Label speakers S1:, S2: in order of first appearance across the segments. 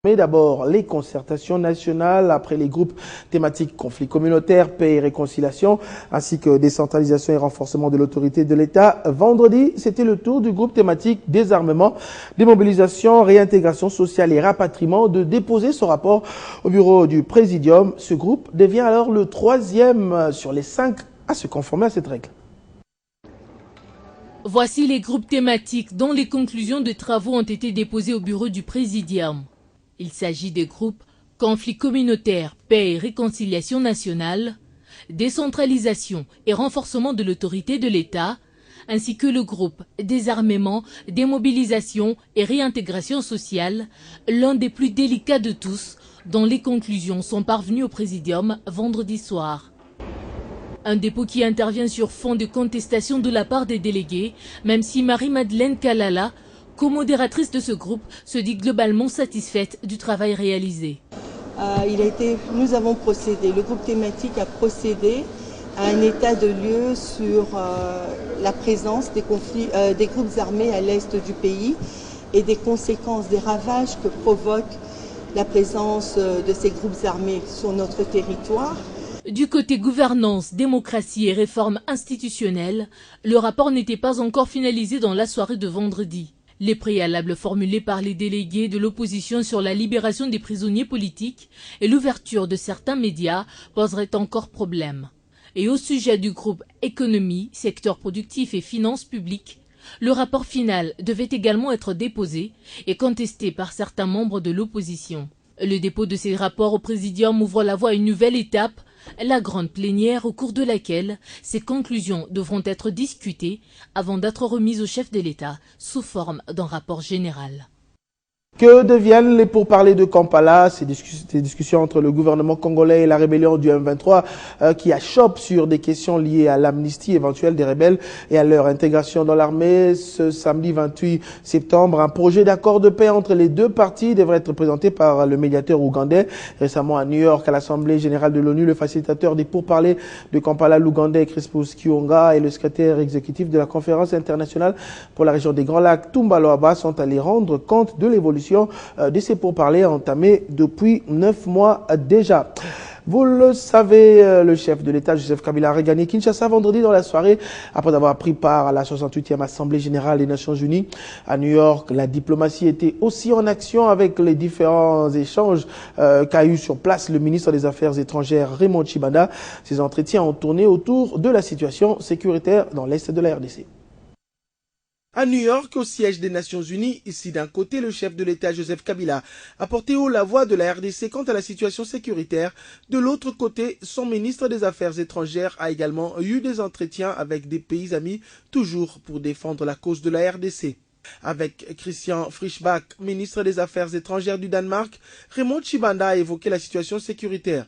S1: Mais d'abord, les concertations nationales après les groupes thématiques conflits communautaires, paix et réconciliation, ainsi que décentralisation et renforcement de l'autorité de l'État. Vendredi, c'était le tour du groupe thématique désarmement, démobilisation, réintégration sociale et rapatriement de déposer son rapport au bureau du Présidium. Ce groupe devient alors le 3e sur les 5 à se conformer à cette règle.
S2: Voici les groupes thématiques dont les conclusions de travaux ont été déposées au bureau du Présidium. Il s'agit des groupes conflits communautaires, paix et réconciliation nationale, décentralisation et renforcement de l'autorité de l'État, ainsi que le groupe désarmement, démobilisation et réintégration sociale, l'un des plus délicats de tous, dont les conclusions sont parvenues au Présidium vendredi soir. Un dépôt qui intervient sur fond de contestation de la part des délégués, même si Marie-Madeleine Kalala, co-modératrice de ce groupe, se dit globalement satisfaite du travail réalisé.
S3: Nous avons procédé, le groupe thématique a procédé à un état de lieu sur la présence des groupes armés à l'est du pays et des conséquences, des ravages que provoque la présence de ces groupes armés sur notre territoire.
S2: Du côté gouvernance, démocratie et réforme institutionnelle, le rapport n'était pas encore finalisé dans la soirée de vendredi. Les préalables formulés par les délégués de l'opposition sur la libération des prisonniers politiques et l'ouverture de certains médias poseraient encore problème. Et au sujet du groupe économie, secteur productif et finances publiques, le rapport final devait également être déposé et contesté par certains membres de l'opposition. Le dépôt de ces rapports au Présidium ouvre la voie à une nouvelle étape, la grande plénière au cours de laquelle ces conclusions devront être discutées avant d'être remises au chef de l'État sous forme d'un rapport général.
S1: Que deviennent les pourparlers de Kampala, ces discussions entre le gouvernement congolais et la rébellion du M23 qui achoppent sur des questions liées à l'amnistie éventuelle des rebelles et à leur intégration dans l'armée. Ce samedi 28 septembre, un projet d'accord de paix entre les deux parties devrait être présenté par le médiateur ougandais. Récemment à New York, à l'Assemblée générale de l'ONU, le facilitateur des pourparlers de Kampala, l'Ougandais Crispus Kionga, et le secrétaire exécutif de la conférence internationale pour la région des Grands Lacs, Tumba Loaba, sont allés rendre compte de l'évolution de ces pourparlers entamés depuis 9 mois déjà. Vous le savez, le chef de l'État, Joseph Kabila, a regagné Kinshasa vendredi dans la soirée après avoir pris part à la 68e Assemblée générale des Nations Unies. À New York, la diplomatie était aussi en action avec les différents échanges qu'a eu sur place le ministre des Affaires étrangères, Raymond Tshibanda. Ces entretiens ont tourné autour de la situation sécuritaire dans l'Est de la RDC. À New York, au siège des Nations Unies, ici d'un côté, le chef de l'État Joseph Kabila a porté haut la voix de la RDC quant à la situation sécuritaire. De l'autre côté, son ministre des Affaires étrangères a également eu des entretiens avec des pays amis, toujours pour défendre la cause de la RDC. Avec Christian Frischbach, ministre des Affaires étrangères du Danemark, Raymond Tshibanda a évoqué la situation sécuritaire.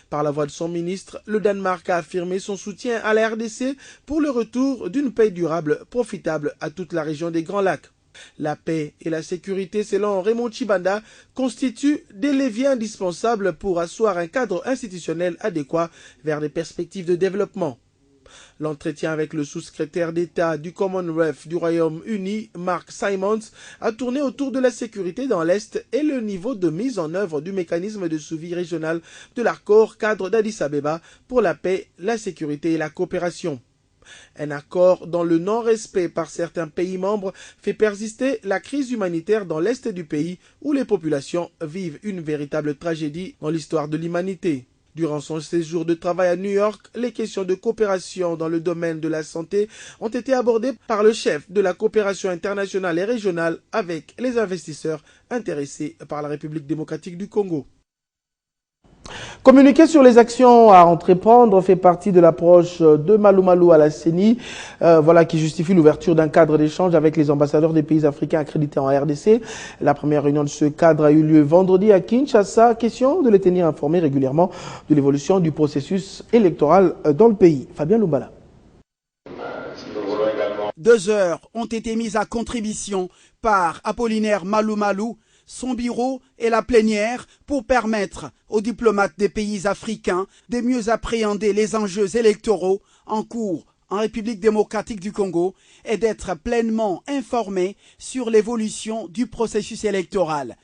S1: Par la voix de son ministre, le Danemark a affirmé son soutien à la RDC pour le retour d'une paix durable, profitable à toute la région des Grands Lacs. La paix et la sécurité, selon Raymond Tshibanda, constituent des leviers indispensables pour asseoir un cadre institutionnel adéquat vers des perspectives de développement. L'entretien avec le sous-secrétaire d'État du Commonwealth du Royaume-Uni, Mark Simons, a tourné autour de la sécurité dans l'Est et le niveau de mise en œuvre du mécanisme de suivi régional de l'accord cadre d'Addis Abeba pour la paix, la sécurité et la coopération. Un accord dont le non-respect par certains pays membres fait persister la crise humanitaire dans l'Est du pays où les populations vivent une véritable tragédie dans l'histoire de l'humanité. Durant son séjour de travail à New York, les questions de coopération dans le domaine de la santé ont été abordées par le chef de la coopération internationale et régionale avec les investisseurs intéressés par la République démocratique du Congo. Communiquer sur les actions à entreprendre fait partie de l'approche de Malou Malou à la CENI, qui justifie l'ouverture d'un cadre d'échange avec les ambassadeurs des pays africains accrédités en RDC. La première réunion de ce cadre a eu lieu vendredi à Kinshasa. Question de les tenir informés régulièrement de l'évolution du processus électoral dans le pays. Fabien Lumbala.
S4: 2 heures ont été mises à contribution par Apollinaire Malou Malou, son bureau et la plénière pour permettre aux diplomates des pays africains de mieux appréhender les enjeux électoraux en cours en République démocratique du Congo et d'être pleinement informés sur l'évolution du processus électoral.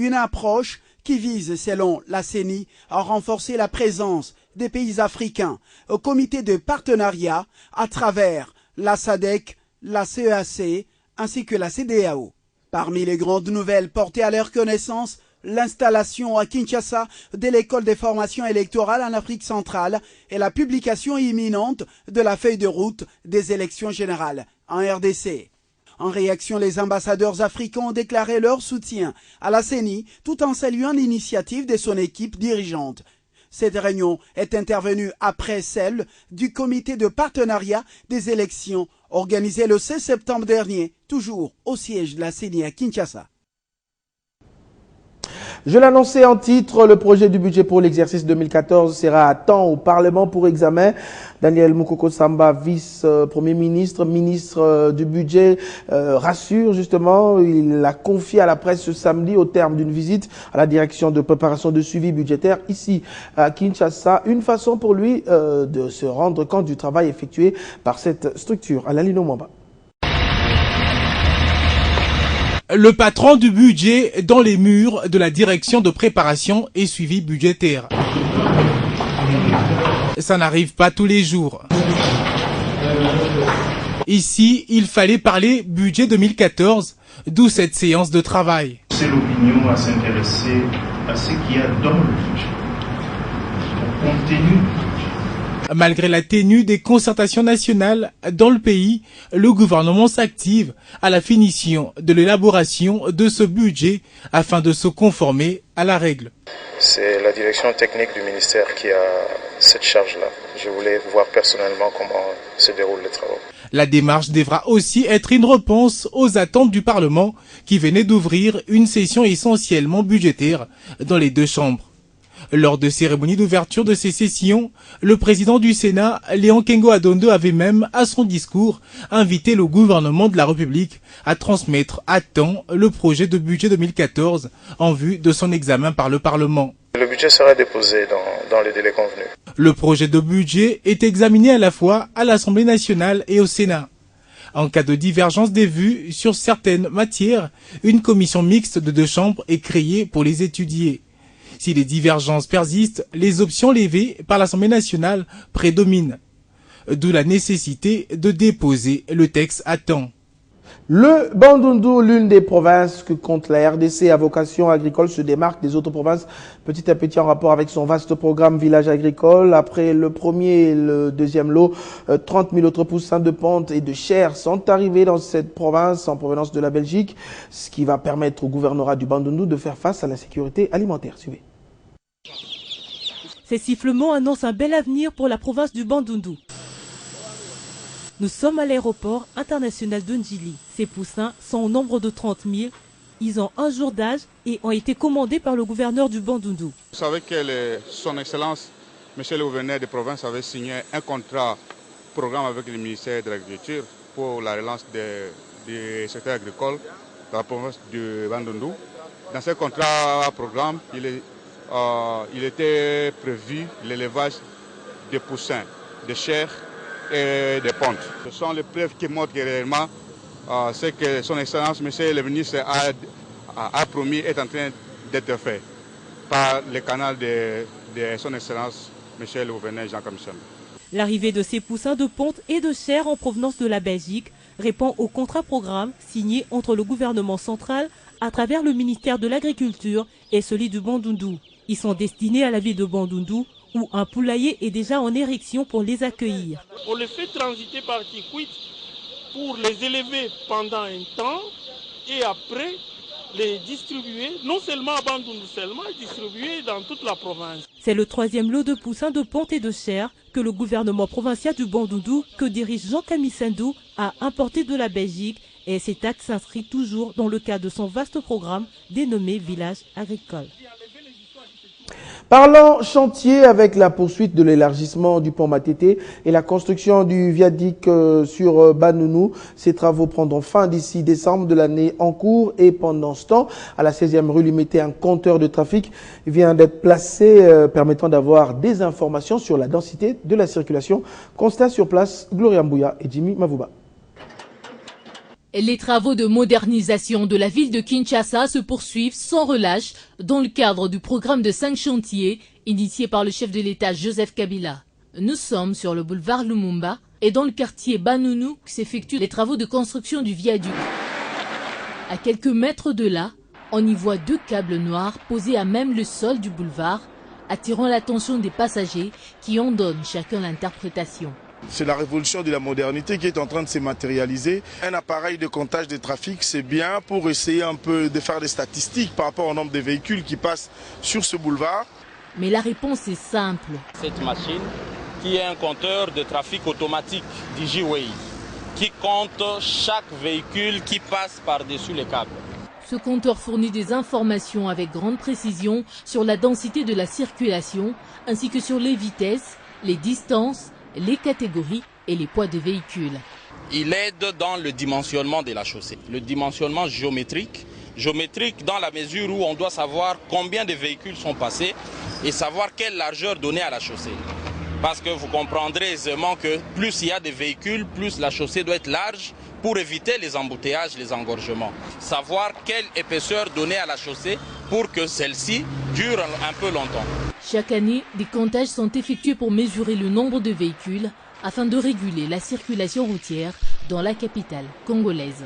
S4: Une approche qui vise, selon la CENI, à renforcer la présence des pays africains au comité de partenariat à travers la SADC, la CEAC ainsi que la CEDEAO. Parmi les grandes nouvelles portées à leur connaissance, l'installation à Kinshasa de l'école de formation électorale en Afrique centrale et la publication imminente de la feuille de route des élections générales en RDC. En réaction, les ambassadeurs africains ont déclaré leur soutien à la CENI tout en saluant l'initiative de son équipe dirigeante. Cette réunion est intervenue après celle du comité de partenariat des élections organisée le 16 septembre dernier, toujours au siège de la CENI à Kinshasa.
S1: Je l'annonçais en titre, le projet du budget pour l'exercice 2014 sera à temps au Parlement pour examen. Daniel Mukoko Samba, vice-premier ministre, ministre du budget, rassure justement. Il l'a confié à la presse ce samedi au terme d'une visite à la direction de préparation de suivi budgétaire ici à Kinshasa. Une façon pour lui de se rendre compte du travail effectué par cette structure. Alalino Mwamba.
S5: Le patron du budget dans les murs de la direction de préparation et suivi budgétaire. Ça n'arrive pas tous les jours. Ici, il fallait parler budget 2014, d'où cette séance de travail.
S6: C'est l'opinion à s'intéresser à ce qu'il y a dans le budget, au contenu.
S5: Malgré la tenue des concertations nationales dans le pays, le gouvernement s'active à la finition de l'élaboration de ce budget afin de se conformer à la règle.
S7: C'est la direction technique du ministère qui a cette charge-là. Je voulais voir personnellement comment se déroulent les travaux.
S5: La démarche devra aussi être une réponse aux attentes du Parlement qui venait d'ouvrir une session essentiellement budgétaire dans les deux chambres. Lors de cérémonie d'ouverture de ces sessions, le président du Sénat, Léon Kengo Adondo, avait même, à son discours, invité le gouvernement de la République à transmettre à temps le projet de budget 2014 en vue de son examen par le Parlement.
S7: Le budget sera déposé dans les délais convenus.
S5: Le projet de budget est examiné à la fois à l'Assemblée nationale et au Sénat. En cas de divergence des vues sur certaines matières, une commission mixte de deux chambres est créée pour les étudier. Si les divergences persistent, les options levées par l'Assemblée nationale prédominent. D'où la nécessité de déposer le texte à temps.
S1: Le Bandundu, l'une des provinces que compte la RDC à vocation agricole, se démarque des autres provinces petit à petit en rapport avec son vaste programme village agricole. Après le premier et le deuxième lot, 30 000 autres poussins de ponte et de chair sont arrivés dans cette province en provenance de la Belgique, ce qui va permettre au gouvernorat du Bandundu de faire face à l'insécurité alimentaire. Suivez.
S8: Ces sifflements annoncent un bel avenir pour la province du Bandundu. Nous sommes à l'aéroport international de Ndjili. Ces poussins sont au nombre de 30 000. Ils ont un jour d'âge et ont été commandés par le gouverneur du Bandundu.
S9: Vous savez que son Excellence, Monsieur le gouverneur de province, avait signé un contrat programme avec le ministère de l'Agriculture pour la relance du secteur agricole de la province du Bandundu. Dans ce contrat programme, il était prévu l'élevage de poussins, de chair et de ponte. Ce sont les preuves qui montrent que réellement ce que son Excellence, Monsieur le ministre, a promis est en train d'être fait par le canal de son Excellence, Monsieur le gouverneur Jean Camichel.
S8: L'arrivée de ces poussins de ponte et de chair en provenance de la Belgique répond au contrat programme signé entre le gouvernement central à travers le ministère de l'Agriculture et celui du Bandundu. Ils sont destinés à la ville de Bandundu où un poulailler est déjà en érection pour les accueillir.
S10: On les fait transiter par Kikwit pour les élever pendant un temps et après les distribuer, non seulement à Bandundu seulement, distribuer dans toute la province.
S8: C'est le troisième lot de poussins de ponte et de chair que le gouvernement provincial du Bandundu, que dirige Jean Camichel, a importé de la Belgique, et cet acte s'inscrit toujours dans le cadre de son vaste programme dénommé Village agricole.
S1: Parlons chantier avec la poursuite de l'élargissement du pont Matete et la construction du viaduc sur Bandundu. Ces travaux prendront fin d'ici décembre de l'année en cours et pendant ce temps, à la 16e rue Limité, un compteur de trafic vient d'être placé permettant d'avoir des informations sur la densité de la circulation. Constat sur place, Gloria Mbouya et Jimmy Mavouba.
S2: Les travaux de modernisation de la ville de Kinshasa se poursuivent sans relâche dans le cadre du programme de 5 chantiers initié par le chef de l'État Joseph Kabila. Nous sommes sur le boulevard Lumumba et dans le quartier Banounou que s'effectuent les travaux de construction du viaduc. À quelques mètres de là, on y voit 2 câbles noirs posés à même le sol du boulevard, attirant l'attention des passagers qui en donnent chacun l'interprétation.
S11: C'est la révolution de la modernité qui est en train de se matérialiser. Un appareil de comptage de trafic, c'est bien pour essayer un peu de faire des statistiques par rapport au nombre de véhicules qui passent sur ce boulevard.
S2: Mais la réponse est simple.
S12: Cette machine, qui est un compteur de trafic automatique DigiWay, qui compte chaque véhicule qui passe par-dessus les câbles.
S2: Ce compteur fournit des informations avec grande précision sur la densité de la circulation, ainsi que sur les vitesses, les distances, les catégories et les poids de véhicules.
S12: Il aide dans le dimensionnement de la chaussée, le dimensionnement géométrique dans la mesure où on doit savoir combien de véhicules sont passés et savoir quelle largeur donner à la chaussée. Parce que vous comprendrez aisément que plus il y a de véhicules, plus la chaussée doit être large pour éviter les embouteillages, les engorgements. Savoir quelle épaisseur donner à la chaussée pour que celle-ci dure un peu longtemps.
S2: Chaque année, des comptages sont effectués pour mesurer le nombre de véhicules afin de réguler la circulation routière dans la capitale congolaise.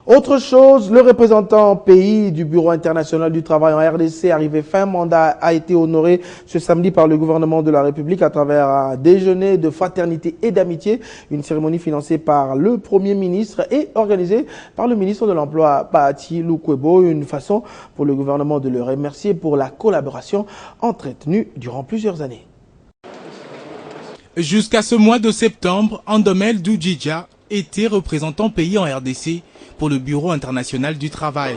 S1: Autre chose, le représentant pays du Bureau international du travail en RDC, arrivé fin mandat, a été honoré ce samedi par le gouvernement de la République à travers un déjeuner de fraternité et d'amitié, une cérémonie financée par le Premier ministre et organisée par le ministre de l'Emploi, Bahati Lukwebo, une façon pour le gouvernement de le remercier pour la collaboration entretenue durant plusieurs années.
S5: Jusqu'à ce mois de septembre, Andomel Doudjidja était représentant pays en RDC pour le Bureau international du travail.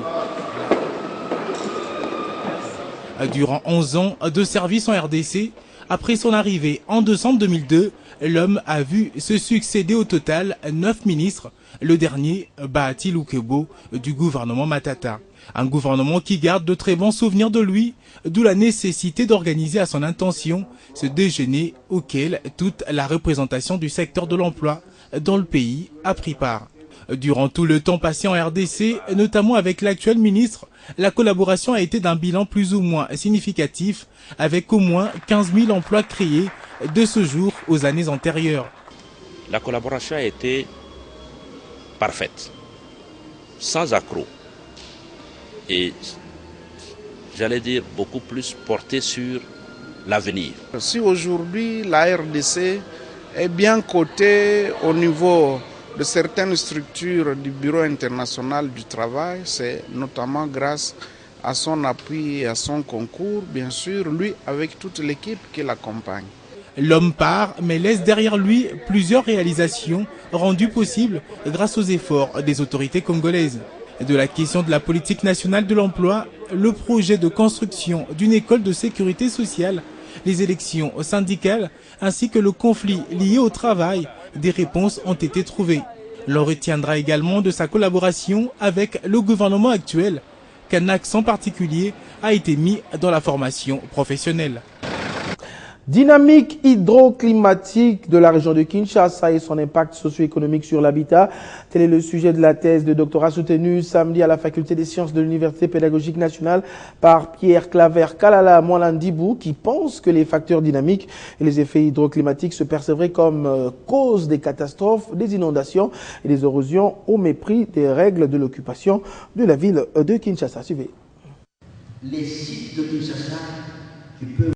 S5: Durant 11 ans de service en RDC, après son arrivée en décembre 2002, l'homme a vu se succéder au total 9 ministres, le dernier, Bahati Lukwebo, du gouvernement Matata. Un gouvernement qui garde de très bons souvenirs de lui, d'où la nécessité d'organiser à son intention ce déjeuner auquel toute la représentation du secteur de l'emploi dans le pays a pris part. Durant tout le temps passé en RDC, notamment avec l'actuel ministre, la collaboration a été d'un bilan plus ou moins significatif, avec au moins 15 000 emplois créés de ce jour aux années antérieures.
S13: La collaboration a été parfaite, sans accroc, et j'allais dire beaucoup plus portée sur l'avenir.
S14: Si aujourd'hui la RDC est bien cotée au niveau de certaines structures du Bureau international du travail, c'est notamment grâce à son appui et à son concours, bien sûr, lui avec toute l'équipe qui l'accompagne.
S5: L'homme part, mais laisse derrière lui plusieurs réalisations rendues possibles grâce aux efforts des autorités congolaises. De la question de la politique nationale de l'emploi, le projet de construction d'une école de sécurité sociale, les élections syndicales ainsi que le conflit lié au travail, des réponses ont été trouvées. L'on retiendra également de sa collaboration avec le gouvernement actuel qu'un accent particulier a été mis dans la formation professionnelle.
S1: Dynamique hydroclimatique de la région de Kinshasa et son impact socio-économique sur l'habitat. Tel est le sujet de la thèse de doctorat soutenue samedi à la faculté des sciences de l'Université pédagogique nationale par Pierre Claver Kalala Mwalandibou, qui pense que les facteurs dynamiques et les effets hydroclimatiques se percevraient comme cause des catastrophes, des inondations et des érosions au mépris des règles de l'occupation de la ville de Kinshasa. Suivez.
S15: Les sites de Kinshasa qui peuvent